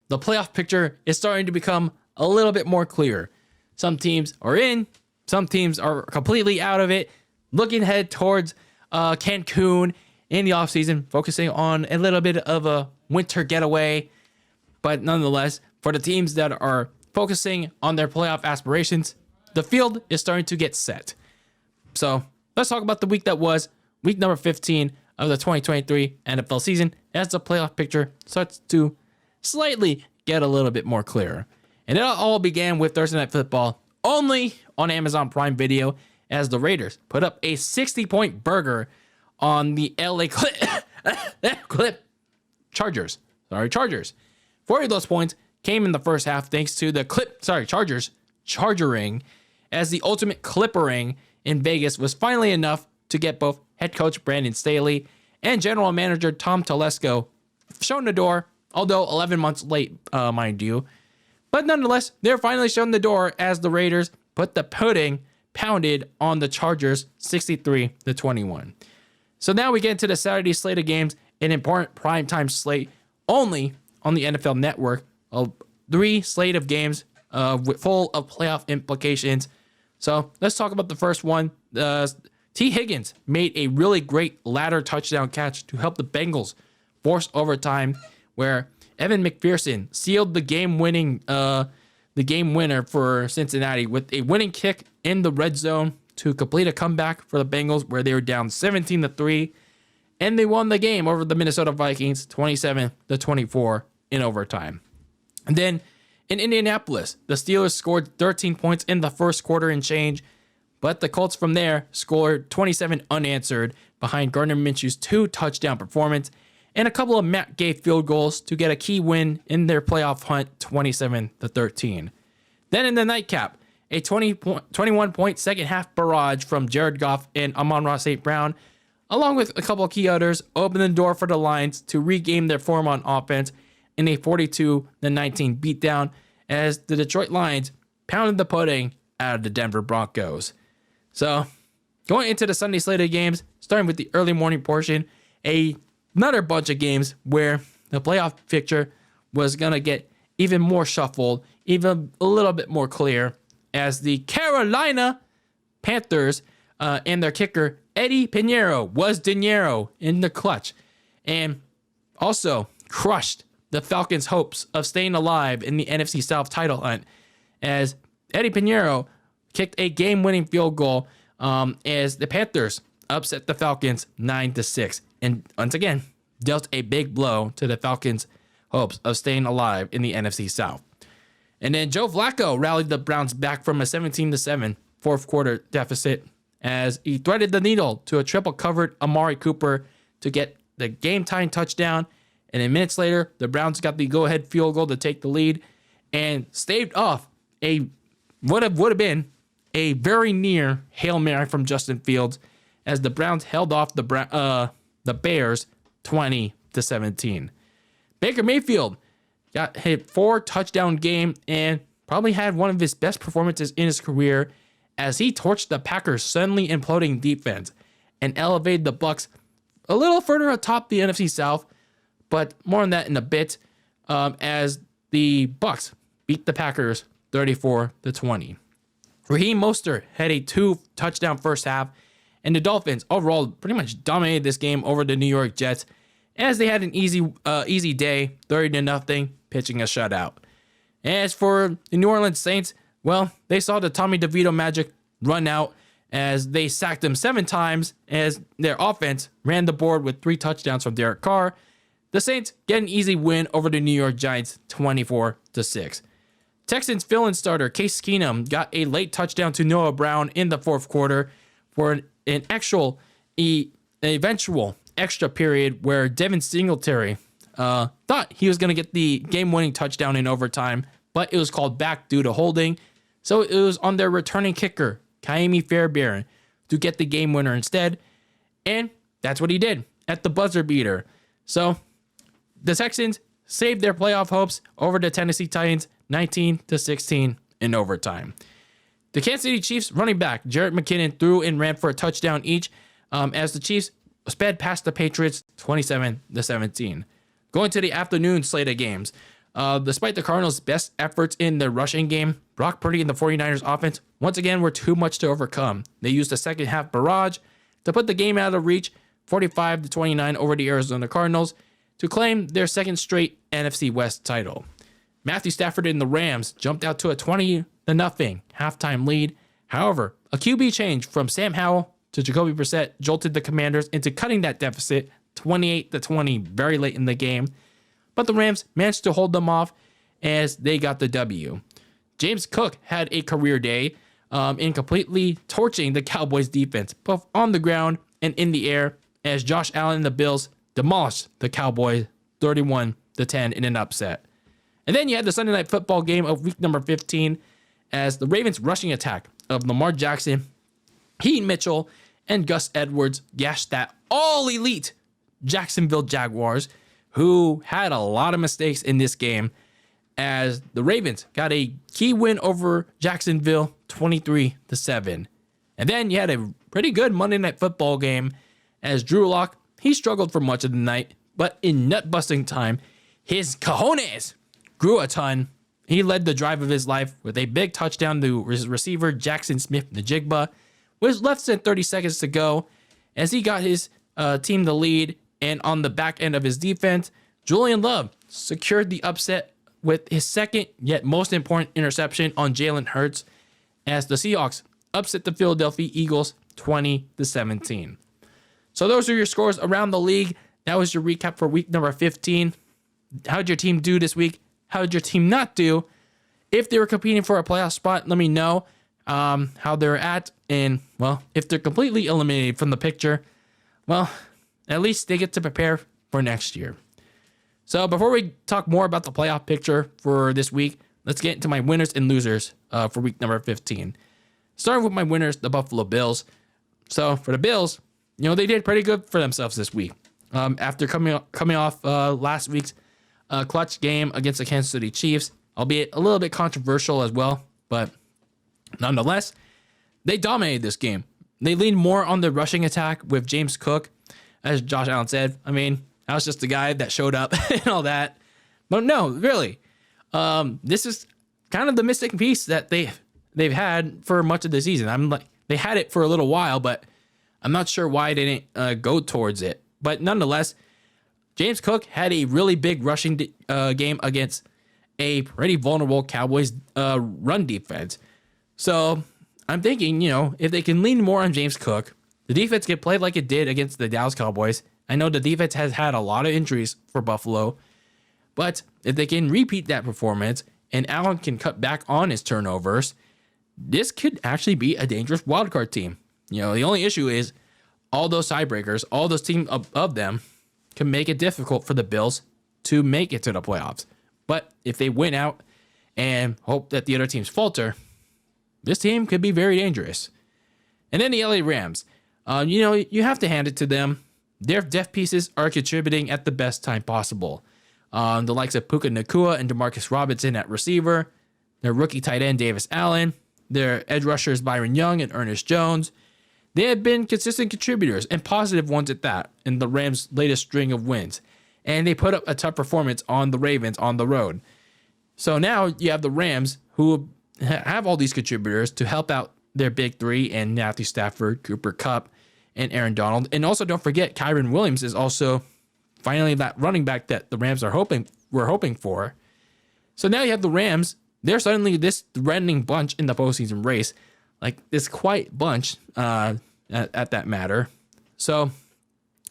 the playoff picture is starting to become a little bit more clear. Some teams are in, some teams are completely out of it, looking ahead towards Cancun in the offseason, focusing on a little bit of a winter getaway. But nonetheless, for the teams that are focusing on their playoff aspirations, the field is starting to get set. So let's talk about the week that was, week number 15 of the 2023 NFL season, as the playoff picture starts to slightly get a little bit more clear. And it all began with Thursday Night Football, only on Amazon Prime Video, as the Raiders put up a 60-point burger on the LA Chargers. 40 of those points came in the first half thanks to the Chargers chargering, as the ultimate clippering in Vegas was finally enough to get both head coach Brandon Staley and general manager Tom Telesco shown the door, although 11 months late, mind you. But nonetheless, they're finally shown the door as the Raiders put the pudding pounded on the Chargers 63-21. So now we get into the Saturday slate of games, an important primetime slate only on the NFL Network. A 3 slate of games full of playoff implications. So let's talk about the first one. T. Higgins made a really great ladder touchdown catch to help the Bengals force overtime, where Evan McPherson sealed the game winner for Cincinnati with a winning kick in the red zone to complete a comeback for the Bengals, where they were down 17-3, and they won the game over the Minnesota Vikings 27-24 in overtime. And then in Indianapolis, the Steelers scored 13 points in the first quarter and change, but the Colts from there scored 27 unanswered behind Gardner Minshew's 2 touchdown performance and a couple of Matt Gay field goals to get a key win in their playoff hunt 27-13. Then in the nightcap, a 21-point second half barrage from Jared Goff and Amon-Ra St. Brown, along with a couple of key others, opened the door for the Lions to regain their form on offense in a 42-19 beatdown, as the Detroit Lions pounded the pudding out of the Denver Broncos. So, going into the Sunday slate of games, starting with the early morning portion, another bunch of games where the playoff picture was going to get even more shuffled, even a little bit more clear, as the Carolina Panthers and their kicker, Eddie Pinheiro, was dinero in the clutch, and also crushed the Falcons' hopes of staying alive in the NFC South title hunt, as Eddie Pinheiro kicked a game-winning field goal as the Panthers upset the Falcons 9-6, and once again dealt a big blow to the Falcons' hopes of staying alive in the NFC South. And then Joe Flacco rallied the Browns back from a 17-7 fourth quarter deficit, as he threaded the needle to a triple-covered Amari Cooper to get the game-tying touchdown. And then minutes later, the Browns got the go-ahead field goal to take the lead and staved off would have been a very near Hail Mary from Justin Fields, as the Browns held off the Bears 20-17. Baker Mayfield got hit 4 touchdown game and probably had one of his best performances in his career, as he torched the Packers' suddenly imploding defense and elevated the Bucs a little further atop the NFC South, but more on that in a bit, as the Bucs beat the Packers 34-20. Raheem Mostert had a 2-touchdown first half, and the Dolphins overall pretty much dominated this game over the New York Jets, as they had an easy day, 30-0, pitching a shutout. As for the New Orleans Saints, well, they saw the Tommy DeVito magic run out, as they sacked him 7 times, as their offense ran the board with 3 touchdowns from Derek Carr. The Saints get an easy win over the New York Giants 24-6. Texans fill-in starter Case Keenum got a late touchdown to Noah Brown in the fourth quarter for an eventual extra period, where Devin Singletary thought he was going to get the game-winning touchdown in overtime, but it was called back due to holding. So it was on their returning kicker, Kaimi Fairbairn, to get the game winner instead. And that's what he did at the buzzer beater. So the Texans saved their playoff hopes over the Tennessee Titans 19-16 in overtime. The Kansas City Chiefs running back Jarrett McKinnon threw and ran for a touchdown each, as the Chiefs sped past the Patriots 27-17. Going to the afternoon slate of games, Despite the Cardinals' best efforts in their rushing game, Brock Purdy and the 49ers offense once again were too much to overcome. They used a second half barrage to put the game out of reach, 45-29 over the Arizona Cardinals, to claim their second straight NFC West title. Matthew Stafford and the Rams jumped out to a 20-0 halftime lead. However, a QB change from Sam Howell to Jacoby Brissett jolted the Commanders into cutting that deficit 28-20 very late in the game. But the Rams managed to hold them off as they got the W. James Cook had a career day in completely torching the Cowboys defense, both on the ground and in the air, as Josh Allen and the Bills demolished the Cowboys 31-10 in an upset. And then you had the Sunday Night Football game of week number 15 as the Ravens rushing attack of Lamar Jackson, Keaton Mitchell, and Gus Edwards gashed that all-elite Jacksonville Jaguars, who had a lot of mistakes in this game, as the Ravens got a key win over Jacksonville 23-7. And then you had a pretty good Monday Night Football game as Drew Lock, he struggled for much of the night, but in nut-busting time, his cojones grew a ton. He led the drive of his life with a big touchdown to his receiver Jackson Smith-Njigba, with less than 30 seconds to go, as he got his team the lead. And on the back end of his defense, Julian Love secured the upset with his second yet most important interception on Jalen Hurts, as the Seahawks upset the Philadelphia Eagles 20-17. So those are your scores around the league. That was your recap for week number 15. How did your team do this week? How did your team not do? If they were competing for a playoff spot, let me know how they're at. And, well, if they're completely eliminated from the picture, well, at least they get to prepare for next year. So before we talk more about the playoff picture for this week, let's get into my winners and losers for week number 15. Starting with my winners, the Buffalo Bills. So for the Bills, they did pretty good for themselves this week. After coming off last week's clutch game against the Kansas City Chiefs, albeit a little bit controversial as well, but nonetheless, they dominated this game. They leaned more on the rushing attack with James Cook, as Josh Allen said. I mean, I was just the guy that showed up and all that. But no, really, this is kind of the missing piece that they've had for much of the season. They had it for a little while, but I'm not sure why they didn't go towards it. But nonetheless, James Cook had a really big rushing game against a pretty vulnerable Cowboys run defense. So I'm thinking, if they can lean more on James Cook, the defense can play like it did against the Dallas Cowboys. I know the defense has had a lot of injuries for Buffalo, but if they can repeat that performance and Allen can cut back on his turnovers, this could actually be a dangerous wildcard team. The only issue is all those tiebreakers, all those teams above them can make it difficult for the Bills to make it to the playoffs. But if they win out and hope that the other teams falter, this team could be very dangerous. And then the LA Rams. You have to hand it to them. Their depth pieces are contributing at the best time possible. The likes of Puka Nacua and Demarcus Robinson at receiver, their rookie tight end Davis Allen, their edge rushers Byron Young and Ernest Jones. They have been consistent contributors and positive ones at that in the Rams' latest string of wins. And they put up a tough performance on the Ravens on the road. So now you have the Rams who have all these contributors to help out their big three and Matthew Stafford, Cooper Kupp, and Aaron Donald. And also don't forget, Kyren Williams is also finally that running back that the Rams were hoping for. So now you have the Rams. They're suddenly this threatening bunch in the postseason race, like this quiet bunch at that matter. So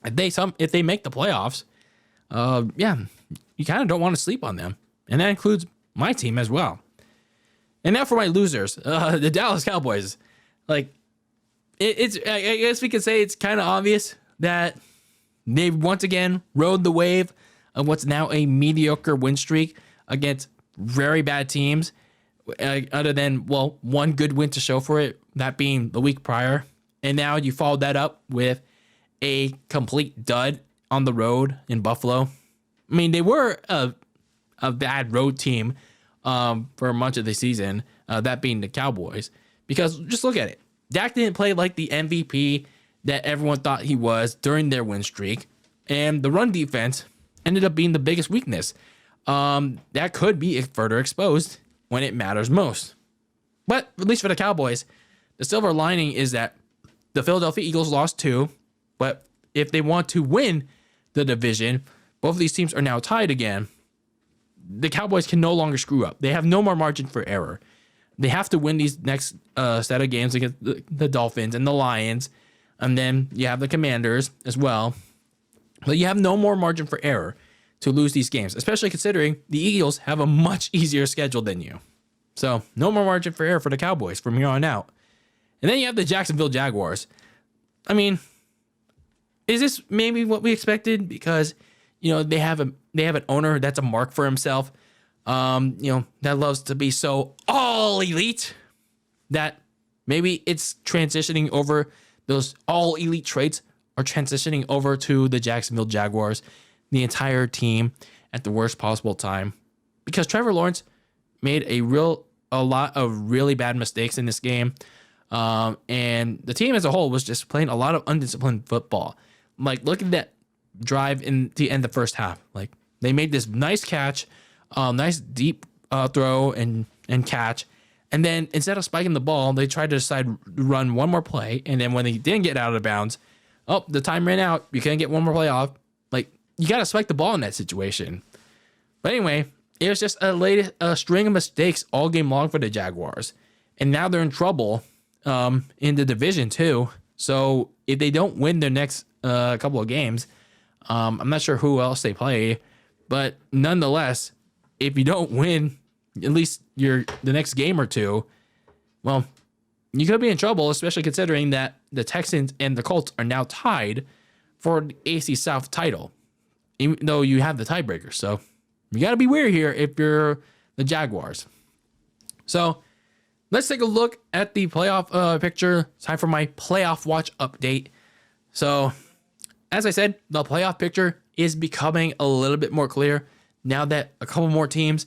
if they make the playoffs, you kind of don't want to sleep on them, and that includes my team as well. And now for my losers, the Dallas Cowboys. I guess we could say it's kind of obvious that they've once again rode the wave of what's now a mediocre win streak against very bad teams, other than, one good win to show for it, that being the week prior. And now you followed that up with a complete dud on the road in Buffalo. I mean, they were a bad road team for much of the season, that being the Cowboys. Because just look at it. Dak didn't play like the MVP that everyone thought he was during their win streak. And the run defense ended up being the biggest weakness. that could be further exposed when it matters most. But at least for the Cowboys, the silver lining is that the Philadelphia Eagles lost 2, but if they want to win the division, both of these teams are now tied again. The Cowboys can no longer screw up. They have no more margin for error. They have to win these next set of games against the Dolphins and the Lions, and then you have the Commanders as well. But you have no more margin for error to lose these games, especially considering the Eagles have a much easier schedule than you. So no more margin for error for the Cowboys from here on out. And then you have the Jacksonville Jaguars. I mean, is this maybe what we expected? Because, they have an owner that's a mark for himself. That loves to be so all elite that maybe it's transitioning over. Those all elite traits are transitioning over to the Jacksonville Jaguars, the entire team at the worst possible time, because Trevor Lawrence made a lot of really bad mistakes in this game. And the team as a whole was just playing a lot of undisciplined football. Like, look at that drive in the end of the first half. Like, they made this nice catch, nice deep throw and catch. And then instead of spiking the ball, they tried to decide to run one more play. And then when they didn't get out of bounds, the time ran out. You can't get one more play off. Like, you got to spike the ball in that situation. But anyway, it was just a string of mistakes all game long for the Jaguars. And now they're in trouble in the division too. So if they don't win their next couple of games, I'm not sure who else they play. But nonetheless, if you don't win at least the next game or two, well, you could be in trouble, especially considering that the Texans and the Colts are now tied for the AC South title, even though you have the tiebreaker. So you got to be wary here if you're the Jaguars. So let's take a look at the playoff picture. It's time for my playoff watch update. So as I said, the playoff picture is becoming a little bit more clear now that a couple more teams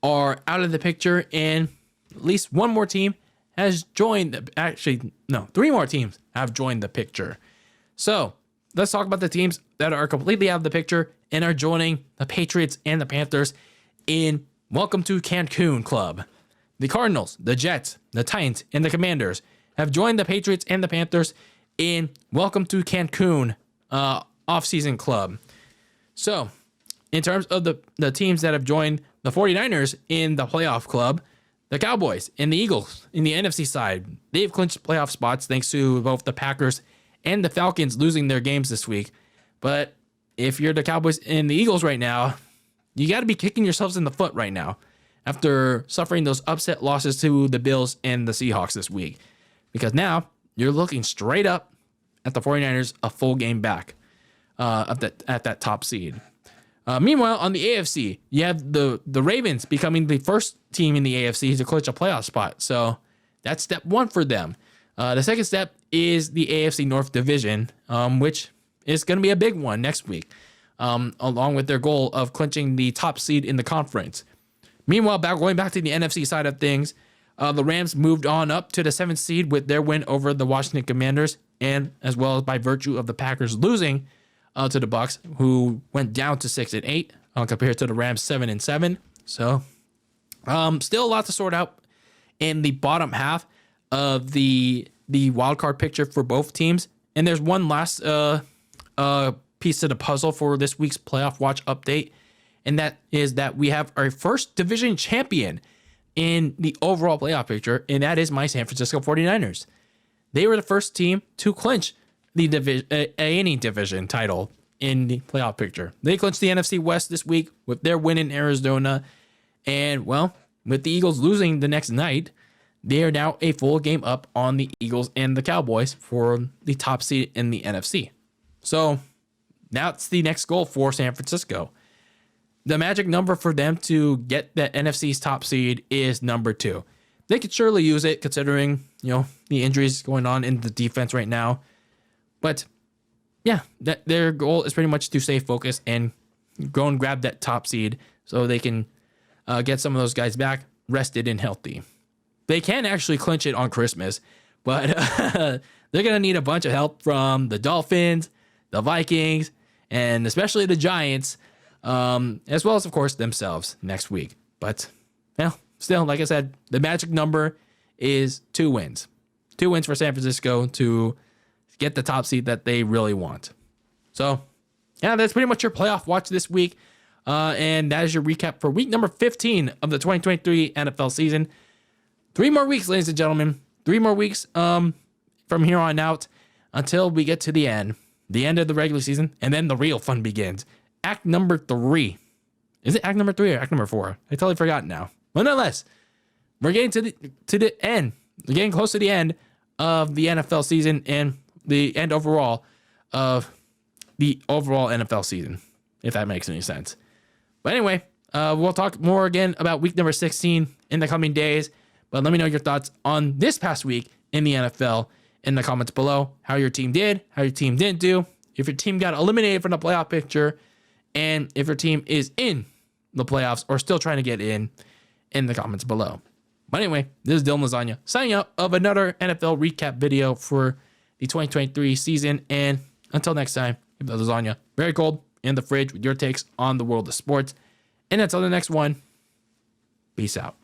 are out of the picture, and at least one more team has joined. Actually, no, 3 more teams have joined the picture. So let's talk about the teams that are completely out of the picture and are joining the Patriots and the Panthers in Welcome to Cancun Club. The Cardinals, the Jets, the Titans, and the Commanders have joined the Patriots and the Panthers in Welcome to Cancun off-season club. So in terms of the teams that have joined the 49ers in the playoff club, the Cowboys and the Eagles in the NFC side, they've clinched playoff spots thanks to both the Packers and the Falcons losing their games this week. But if you're the Cowboys and the Eagles right now, you got to be kicking yourselves in the foot right now after suffering those upset losses to the Bills and the Seahawks this week. Because now you're looking straight up at the 49ers a full game back at that top seed. Meanwhile, on the AFC, you have the Ravens becoming the first team in the AFC to clinch a playoff spot. So that's step 1 for them. The second step is the AFC North Division, which is going to be a big one next week, along with their goal of clinching the top seed in the conference. Meanwhile, going back to the NFC side of things, the Rams moved on up to the 7th seed with their win over the Washington Commanders, and as well as by virtue of the Packers losing to the Bucs, who went down to 6-8 compared to the Rams 7-7. So still a lot to sort out in the bottom half of the wild card picture for both teams. And there's one last piece to the puzzle for this week's playoff watch update, and that is that we have our first division champion in the overall playoff picture, and that is my San Francisco 49ers. They were the first team to clinch the any division title in the playoff picture. They clinched the NFC West this week with their win in Arizona. And, well, with the Eagles losing the next night, they are now a full game up on the Eagles and the Cowboys for the top seed in the NFC. So that's the next goal for San Francisco. The magic number for them to get that NFC's top seed is number 2. They could surely use it considering, the injuries going on in the defense right now. But yeah, their goal is pretty much to stay focused and go and grab that top seed so they can get some of those guys back rested and healthy. They can actually clinch it on Christmas, but they're going to need a bunch of help from the Dolphins, the Vikings, and especially the Giants as well as, of course, themselves next week. But, still, like I said, the magic number is 2 wins. 2 wins for San Francisco to get the top seed that they really want. So, that's pretty much your playoff watch this week. And that is your recap for week number 15 of the 2023 NFL season. 3 more weeks, ladies and gentlemen. 3 more weeks from here on out until we get to the end of the regular season, and then the real fun begins. Act number 3. Is it act number 3 or act number 4? I totally forgot now. But nonetheless, we're getting to the end. We're getting close to the end of the NFL season and the end overall of the overall NFL season, if that makes any sense. But anyway, we'll talk more again about week number 16 in the coming days. But let me know your thoughts on this past week in the NFL in the comments below. How your team did, how your team didn't do, if your team got eliminated from the playoff picture, and if your team is in the playoffs or still trying to get in the comments below. But anyway, this is DylanLasagna signing out of another NFL recap video for the 2023 season. And until next time, keep the lasagna very cold in the fridge with your takes on the world of sports. And until the next one, peace out.